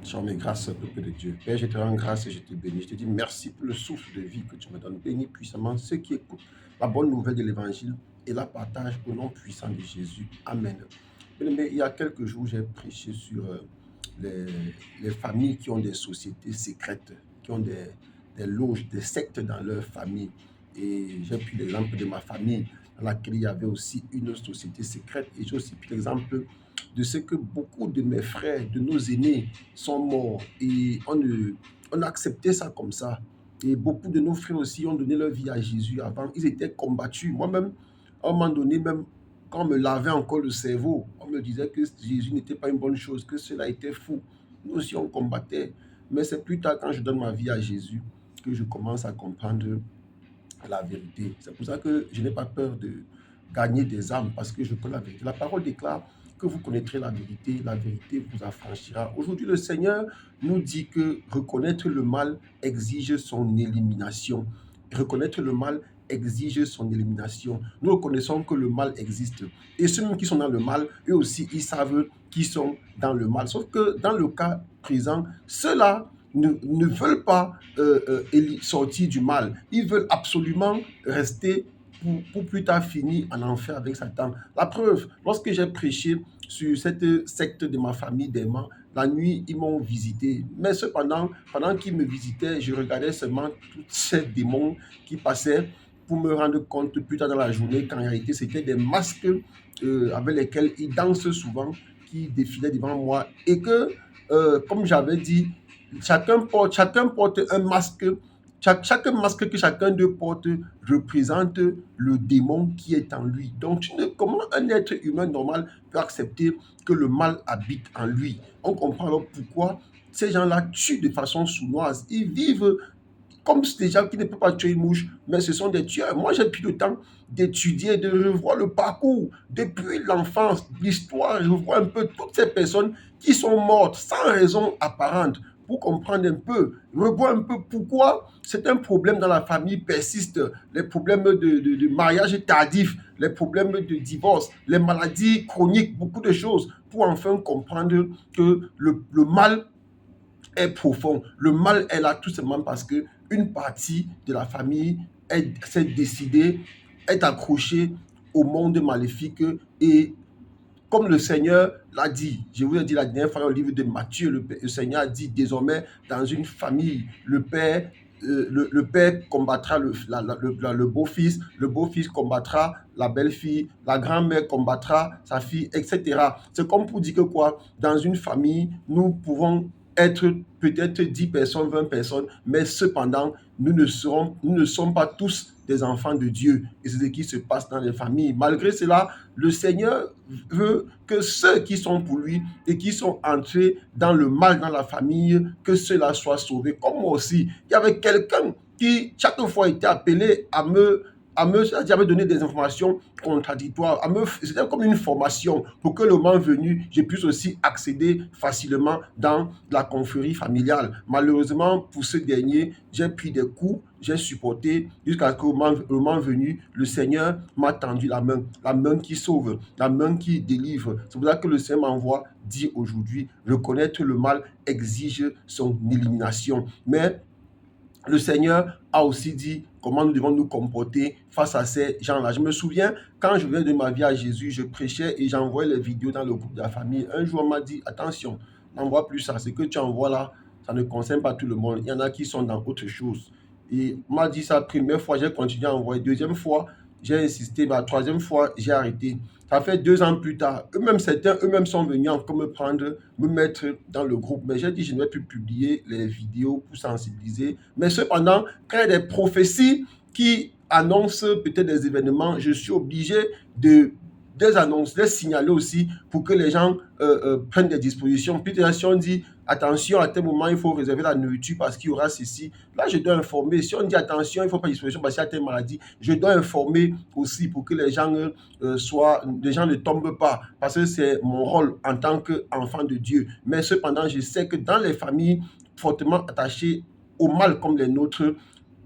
Chant mes grâces, peuple de Dieu. Père, je te rends grâce et je te bénis. Je te dis merci pour le souffle de vie que tu me donnes. Bénis puissamment ceux qui écoutent la bonne nouvelle de l'évangile et la partagent au nom puissant de Jésus. Amen. Bien-aimé, il y a quelques jours, j'ai prêché sur les, les familles qui ont des sociétés secrètes, qui ont des loges, des sectes dans leur famille. Et j'ai pris l'exemple de ma famille, dans laquelle il y avait aussi une société secrète. Et j'ai aussi pris l'exemple de ce que beaucoup de mes frères, de nos aînés, sont morts. Et on a accepté ça comme ça. Et beaucoup de nos frères aussi ont donné leur vie à Jésus avant. Ils étaient combattus. Moi-même, à un moment donné, même quand on me lavait encore le cerveau, on me disait que Jésus n'était pas une bonne chose, que cela était fou. Nous aussi, on combattait. Mais c'est plus tard, quand je donne ma vie à Jésus, que je commence à comprendre la vérité. C'est pour ça que je n'ai pas peur de gagner des âmes, parce que je connais la vérité. La parole déclare que vous connaîtrez la vérité vous affranchira. Aujourd'hui, le Seigneur nous dit que reconnaître le mal exige son élimination. Reconnaître le mal exige son élimination. Nous reconnaissons que le mal existe. Et ceux qui sont dans le mal, eux aussi, ils savent qu'ils sont dans le mal. Sauf que dans le cas présent, ceux-là ne veulent pas sortir du mal. Ils veulent absolument rester pour plus tard finir en enfer avec Satan. La preuve, lorsque j'ai prêché sur cette secte de ma famille d'aimants, la nuit, ils m'ont visité. Mais cependant, pendant qu'ils me visitaient, je regardais seulement tous ces démons qui passaient pour me rendre compte plus tard dans la journée qu'en réalité, c'était des masques avec lesquels ils dansent souvent, qui défilaient devant moi. Et que, comme j'avais dit, chacun porte un masque. Chaque masque que chacun d'eux porte représente le démon qui est en lui. Donc, comment un être humain normal peut accepter que le mal habite en lui? On comprend alors pourquoi ces gens-là tuent de façon sournoise. Ils vivent comme des gens qui ne peuvent pas tuer une mouche, mais ce sont des tueurs. Moi, j'ai pris le temps d'étudier, de revoir le parcours depuis l'enfance, l'histoire. Je vois un peu toutes ces personnes qui sont mortes sans raison apparente pour comprendre un peu, revoir un peu pourquoi c'est un problème dans la famille persiste, les problèmes de mariage tardif, les problèmes de divorce, les maladies chroniques, beaucoup de choses, pour enfin comprendre que le mal est profond. Le mal est là tout simplement parce que une partie de la famille s'est décidée, est accrochée au monde maléfique et comme le Seigneur l'a dit, je vous ai dit la dernière fois au livre de Matthieu, le Seigneur a dit désormais dans une famille, le père combattra le beau-fils, le beau-fils combattra la belle-fille, la grand-mère combattra sa fille, etc. C'est comme pour dire que quoi, dans une famille, nous pouvons être peut-être 10 personnes, 20 personnes, mais cependant, nous ne sommes pas tous des enfants de Dieu. Et c'est ce qui se passe dans les familles. Malgré cela, le Seigneur veut que ceux qui sont pour lui et qui sont entrés dans le mal dans la famille, que ceux-là soient sauvés. Comme moi aussi, il y avait quelqu'un qui, chaque fois, était appelé à me donner des informations contradictoires. C'était comme une formation pour que le moment venu, je puisse aussi accéder facilement dans la confrérie familiale. Malheureusement, pour ce dernier, j'ai pris des coups, j'ai supporté jusqu'à ce que le moment venu, le Seigneur m'a tendu la main qui sauve, la main qui délivre. C'est pour ça que le Seigneur m'envoie dire aujourd'hui, reconnaître le mal exige son élimination. Mais le Seigneur a aussi dit comment nous devons nous comporter face à ces gens-là. Je me souviens, quand je venais de ma vie à Jésus, je prêchais et j'envoyais les vidéos dans le groupe de la famille. Un jour, on m'a dit, attention, n'envoie plus ça. Ce que tu envoies là, ça ne concerne pas tout le monde. Il y en a qui sont dans autre chose. Et on m'a dit ça première fois, j'ai continué à envoyer. Deuxième fois, j'ai insisté. La troisième fois, j'ai arrêté. Ça fait 2 ans plus tard. Certains eux-mêmes sont venus encore me prendre, me mettre dans le groupe. Mais j'ai dit, je ne vais plus publier les vidéos pour sensibiliser. Mais cependant, quand il y a des prophéties qui annoncent peut-être des événements, je suis obligé de des annonces, les signaler aussi pour que les gens prennent des dispositions. Puis si on dit attention, à tel moment, il faut réserver la nourriture parce qu'il y aura ceci. Là, je dois informer. Si on dit attention, il ne faut pas disposition parce qu'il y a telle maladie, je dois informer aussi pour que les gens ne tombent pas. Parce que c'est mon rôle en tant qu'enfant de Dieu. Mais cependant, je sais que dans les familles fortement attachées au mal comme les nôtres,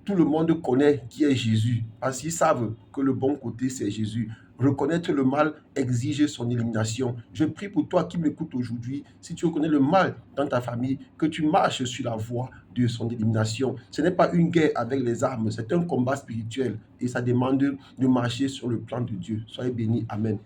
tout le monde connaît qui est Jésus. Parce qu'ils savent que le bon côté, c'est Jésus. Reconnaître le mal exige son élimination. Je prie pour toi qui m'écoutes aujourd'hui. Si tu reconnais le mal dans ta famille, que tu marches sur la voie de son élimination. Ce n'est pas une guerre avec les armes, c'est un combat spirituel et ça demande de marcher sur le plan de Dieu. Soyez bénis. Amen.